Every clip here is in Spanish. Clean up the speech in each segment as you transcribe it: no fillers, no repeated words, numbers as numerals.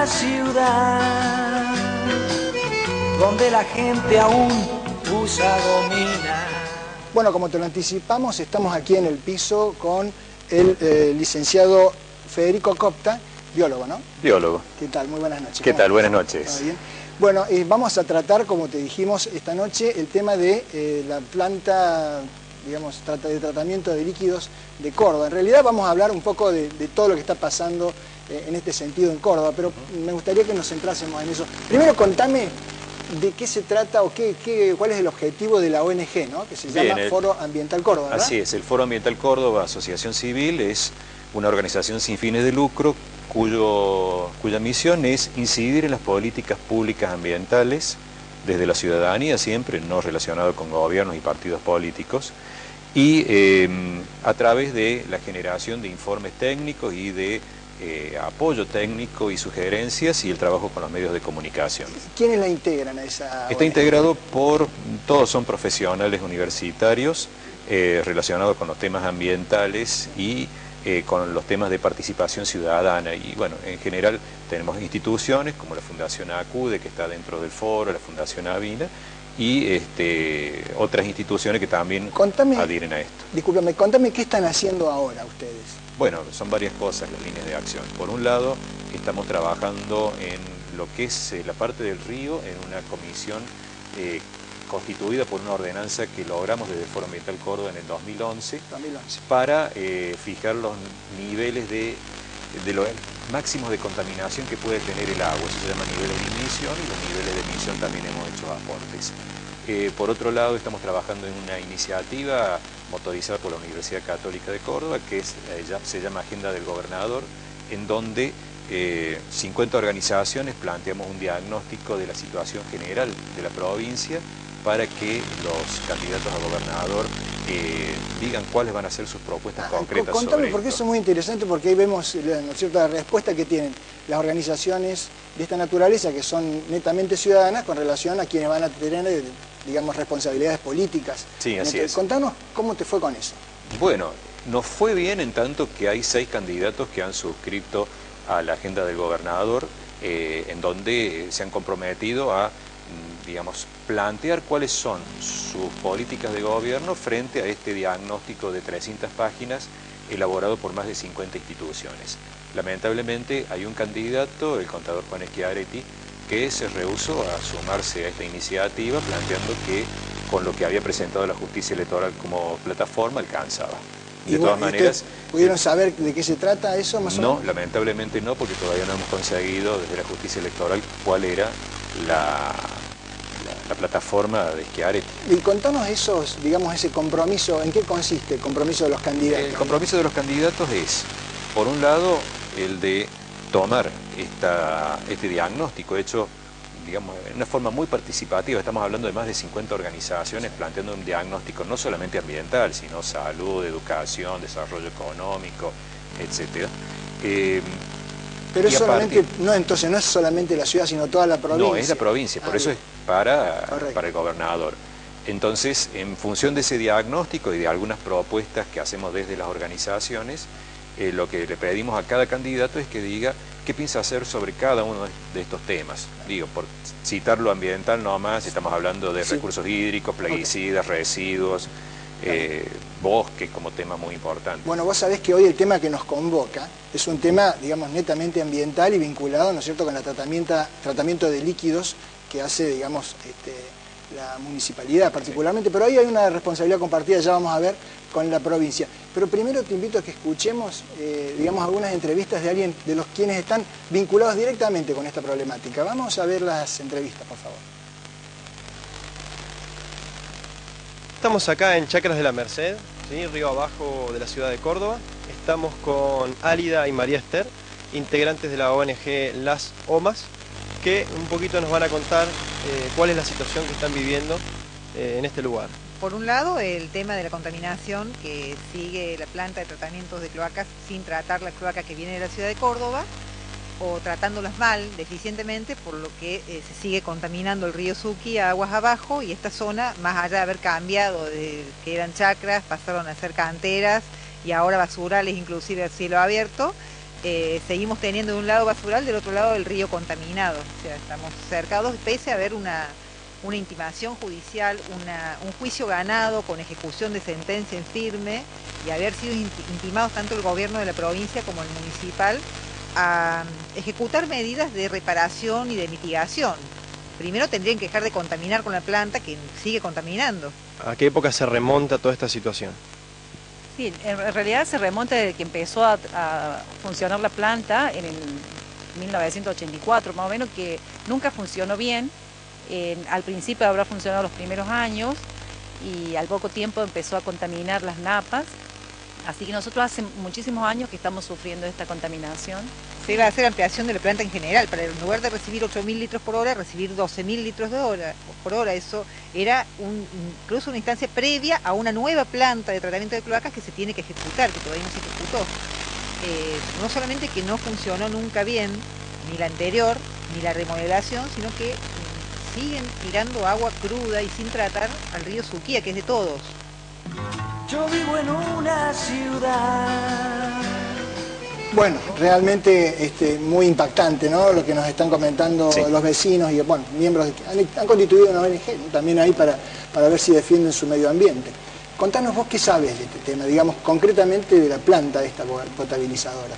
ciudad donde la gente aún usa gomina. Bueno, como te lo anticipamos, estamos aquí en el piso con el licenciado Federico Copta, biólogo, ¿no? Biólogo. ¿Qué tal? Muy buenas noches. ¿Qué tal? Buenas noches. ¿Todo bien? Bueno, vamos a tratar, como te dijimos esta noche, el tema de la planta, digamos, de tratamiento de líquidos de Córdoba. En realidad vamos a hablar un poco de todo lo que está pasando en este sentido en Córdoba, pero me gustaría que nos centrásemos en eso. Primero, contame de qué se trata o cuál es el objetivo de la ONG, ¿no? Que se llama Foro Ambiental Córdoba, ¿verdad? Así es, el Foro Ambiental Córdoba, asociación civil, es una organización sin fines de lucro cuya misión es incidir en las políticas públicas ambientales desde la ciudadanía, siempre no relacionado con gobiernos y partidos políticos, y a través de la generación de informes técnicos y de apoyo técnico y sugerencias y el trabajo con los medios de comunicación. ¿Quiénes la integran a esa ONG? Está integrado todos son profesionales universitarios relacionados con los temas ambientales y con los temas de participación ciudadana. Y bueno, en general tenemos instituciones como la Fundación ACUDE, que está dentro del foro, la Fundación Avina, y otras instituciones que también adhieren a esto. Discúlpame, contame qué están haciendo ahora ustedes. Bueno, son varias cosas las líneas de acción. Por un lado, estamos trabajando en lo que es la parte del río, en una comisión constituida por una ordenanza que logramos desde el Foro Ambiental Córdoba en el 2011. Para fijar los niveles de los máximos de contaminación que puede tener el agua. Eso se llama niveles de emisión, y los niveles de emisión también hemos hecho aportes. Por otro lado, estamos trabajando en una iniciativa motorizada por la Universidad Católica de Córdoba, que se llama Agenda del Gobernador, en donde 50 organizaciones planteamos un diagnóstico de la situación general de la provincia para que los candidatos a gobernador digan cuáles van a ser sus propuestas concretas. Contame, porque eso es muy interesante, porque ahí vemos, ¿no es cierto?, la respuesta que tienen las organizaciones de esta naturaleza, que son netamente ciudadanas, con relación a quienes van a tener, digamos, responsabilidades políticas. Sí, así es. Contanos cómo te fue con eso. Bueno, nos fue bien en tanto que hay 6 candidatos que han suscrito a la agenda del gobernador, en donde se han comprometido a, digamos, plantear cuáles son sus políticas de gobierno frente a este diagnóstico de 300 páginas elaborado por más de 50 instituciones. Lamentablemente hay un candidato, el contador Juan Schiaretti, que se rehusó a sumarse a esta iniciativa, planteando que con lo que había presentado la justicia electoral como plataforma alcanzaba. De todas maneras, ¿pudieron saber de qué se trata eso más o menos? No, lamentablemente no, porque todavía no hemos conseguido desde la justicia electoral cuál era la plataforma de Schiaretti. Y contanos digamos, ese compromiso, ¿en qué consiste el compromiso de los candidatos? El compromiso de los candidatos es, por un lado, el de tomar este diagnóstico hecho, digamos, en una forma muy participativa. Estamos hablando de más de 50 organizaciones planteando un diagnóstico no solamente ambiental, sino salud, educación, desarrollo económico, etc. Pero solamente, entonces no es solamente la ciudad, sino toda la provincia. No, es la provincia, por eso es para el gobernador. Entonces, en función de ese diagnóstico y de algunas propuestas que hacemos desde las organizaciones, lo que le pedimos a cada candidato es que diga qué piensa hacer sobre cada uno de estos temas. Digo, por citar lo ambiental nomás, estamos hablando de recursos hídricos, plaguicidas, residuos, bosques como tema muy importante. Bueno, vos sabés que hoy el tema que nos convoca es un tema, digamos, netamente ambiental y vinculado, ¿no es cierto?, con el tratamiento de líquidos que hace, digamos, la municipalidad particularmente, pero ahí hay una responsabilidad compartida, ya vamos a ver, con la provincia. Pero primero te invito a que escuchemos, digamos, algunas entrevistas de alguien de los quienes están vinculados directamente con esta problemática. Vamos a ver las entrevistas, por favor. Estamos acá en Chacras de la Merced, ¿sí?, río abajo de la ciudad de Córdoba. Estamos con Álida y María Esther, integrantes de la ONG Las OMAS, que un poquito nos van a contar cuál es la situación que están viviendo en este lugar. Por un lado, el tema de la contaminación, que sigue la planta de tratamientos de cloacas sin tratar la cloaca que viene de la ciudad de Córdoba, o tratándolas mal, deficientemente, por lo que se sigue contaminando el río Suqui a aguas abajo, y esta zona, más allá de haber cambiado de que eran chacras, pasaron a ser canteras y ahora basurales, inclusive a cielo abierto, seguimos teniendo de un lado basural, del otro lado el río contaminado. O sea, estamos cercados, pese a haber una intimación judicial, un juicio ganado con ejecución de sentencia en firme y haber sido intimados tanto el gobierno de la provincia como el municipal a ejecutar medidas de reparación y de mitigación. Primero tendrían que dejar de contaminar con la planta que sigue contaminando. ¿A qué época se remonta toda esta situación? Sí, en realidad se remonta desde que empezó a funcionar la planta en el 1984 más o menos, que nunca funcionó bien. Al principio habrá funcionado los primeros años y al poco tiempo empezó a contaminar las napas. Así que nosotros hace muchísimos años que estamos sufriendo esta contaminación. Se iba a hacer ampliación de la planta en general, para en lugar de recibir 8.000 litros por hora, recibir 12.000 litros por hora. Eso era incluso una instancia previa a una nueva planta de tratamiento de cloacas que se tiene que ejecutar, que todavía no se ejecutó. No solamente que no funcionó nunca bien, ni la anterior, ni la remodelación, sino que siguen tirando agua cruda y sin tratar al río Suquía, que es de todos. Yo vivo en una ciudad. Bueno, realmente muy impactante, ¿no? Lo que nos están comentando los vecinos y, bueno, miembros han constituido una ONG también ahí para ver si defienden su medio ambiente. Contanos vos qué sabes de este tema, digamos, concretamente de la planta esta potabilizadora.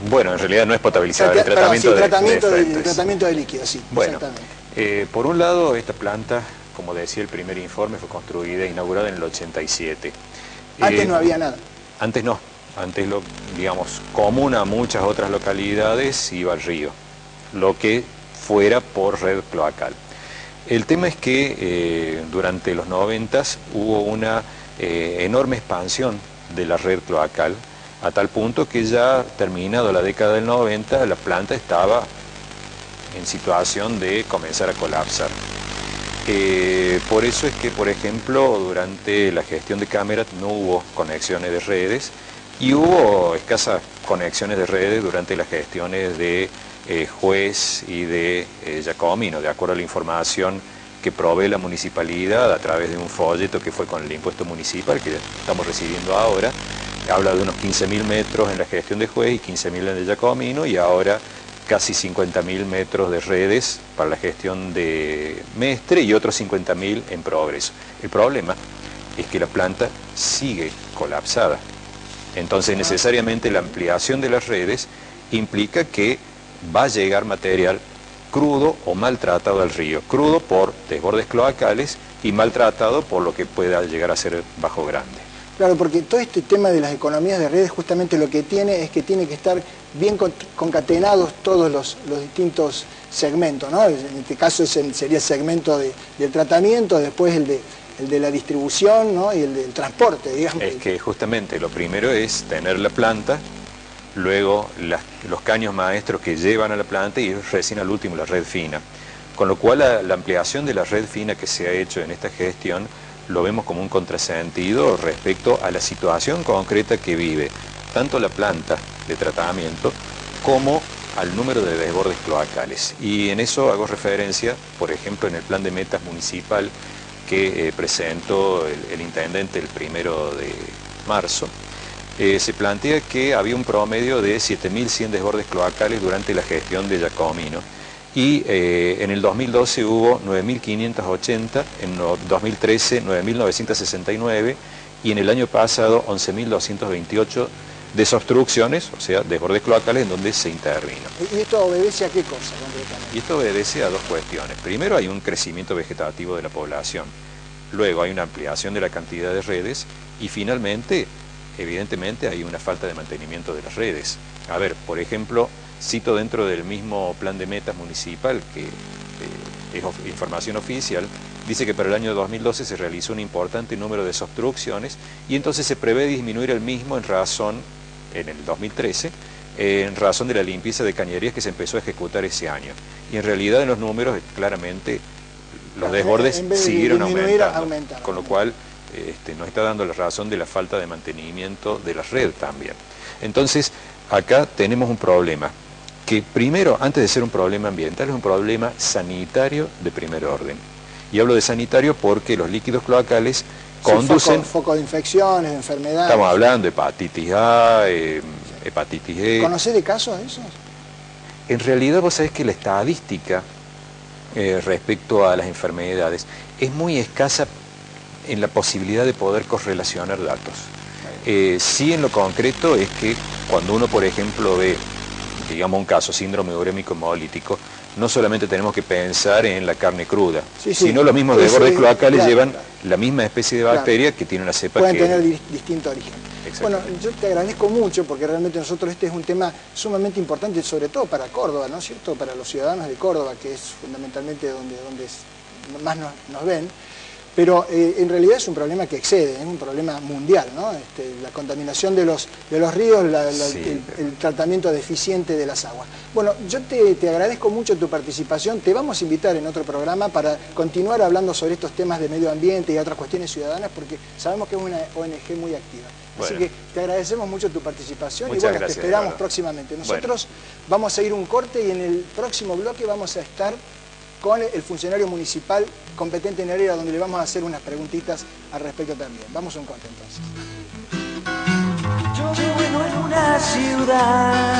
Bueno, en realidad no es potabilizadora, es tratamiento de líquidos, sí. Bueno, por un lado, esta planta, como decía el primer informe, fue construida, inaugurada en el 87. Antes no había nada. Antes no. Antes, digamos, común a muchas otras localidades, iba al río, lo que fuera por red cloacal. El tema es que durante los 90s hubo una enorme expansión de la red cloacal, a tal punto que ya terminado la década del 90, la planta estaba en situación de comenzar a colapsar. Por eso es que, por ejemplo, durante la gestión de Camerat no hubo conexiones de redes, y hubo escasas conexiones de redes durante las gestiones de Juez y de Giacomino, de acuerdo a la información que provee la municipalidad a través de un folleto que fue con el impuesto municipal que estamos recibiendo ahora. Habla de unos 15.000 metros en la gestión de Juez y 15.000 en el Giacomino, y ahora casi 50.000 metros de redes para la gestión de Mestre y otros 50.000 en Progreso. El problema es que la planta sigue colapsada. Entonces necesariamente la ampliación de las redes implica que va a llegar material crudo o maltratado al río. Crudo por desbordes cloacales y maltratado por lo que pueda llegar a ser bajo grande. Claro, porque todo este tema de las economías de redes justamente lo que tiene es que tiene que estar bien concatenados todos los distintos segmentos, ¿no? En este caso sería el segmento del tratamiento, después el de la distribución, ¿no? Y el del transporte, digamos. Es que justamente lo primero es tener la planta, luego los caños maestros que llevan a la planta y recién al último la red fina. Con lo cual la ampliación de la red fina que se ha hecho en esta gestión lo vemos como un contrasentido respecto a la situación concreta que vive tanto la planta de tratamiento como al número de desbordes cloacales. Y en eso hago referencia, por ejemplo, en el plan de metas municipal que presentó el intendente el 1 de marzo, se plantea que había un promedio de 7.100 desbordes cloacales durante la gestión de Giacomino, y en el 2012 hubo 9.580, en 2013 9.969 y en el año pasado 11.228 desobstrucciones, o sea, desbordes cloacales en donde se intervino. ¿Y esto obedece a qué cosa concretamente? Y esto obedece a dos cuestiones. Primero, hay un crecimiento vegetativo de la población. Luego hay una ampliación de la cantidad de redes y finalmente, evidentemente, hay una falta de mantenimiento de las redes. A ver, por ejemplo, cito dentro del mismo plan de metas municipal, que es información oficial, dice que para el año 2012 se realizó un importante número de desobstrucciones y entonces se prevé disminuir el mismo en el 2013, en razón de la limpieza de cañerías que se empezó a ejecutar ese año. Y en realidad en los números claramente los desbordes siguieron aumentando, con lo cual nos está dando la razón de la falta de mantenimiento de la red también. Entonces, acá tenemos un problema, que primero, antes de ser un problema ambiental, es un problema sanitario de primer orden. Y hablo de sanitario porque los líquidos cloacales conducen... Foco de infecciones, de enfermedades. Estamos hablando de hepatitis A, hepatitis E. ¿Conocés de casos de esos? En realidad vos sabés que la estadística respecto a las enfermedades es muy escasa en la posibilidad de poder correlacionar datos. Sí, en lo concreto es que cuando uno, por ejemplo, ve, digamos, un caso, síndrome urémico hemolítico, no solamente tenemos que pensar en la carne cruda, sino los mismos desbordes cloacales llevan la misma especie de bacteria que tiene una cepa pueden que... tener distinto origen. Bueno, yo te agradezco mucho porque realmente nosotros este es un tema sumamente importante, sobre todo para Córdoba, ¿no es cierto? Para los ciudadanos de Córdoba, que es fundamentalmente donde más nos ven. Pero en realidad es un problema que excede, es un problema mundial, ¿no? La contaminación de los ríos, el tratamiento deficiente de las aguas. Bueno, yo te agradezco mucho tu participación, te vamos a invitar en otro programa para continuar hablando sobre estos temas de medio ambiente y otras cuestiones ciudadanas, porque sabemos que es una ONG muy activa. Así que te agradecemos mucho tu participación y bueno, te esperamos próximamente. Nosotros vamos a ir un corte y en el próximo bloque vamos a estar con el funcionario municipal competente en área, donde le vamos a hacer unas preguntitas al respecto también. Vamos a un corte entonces. Yo vivo en una ciudad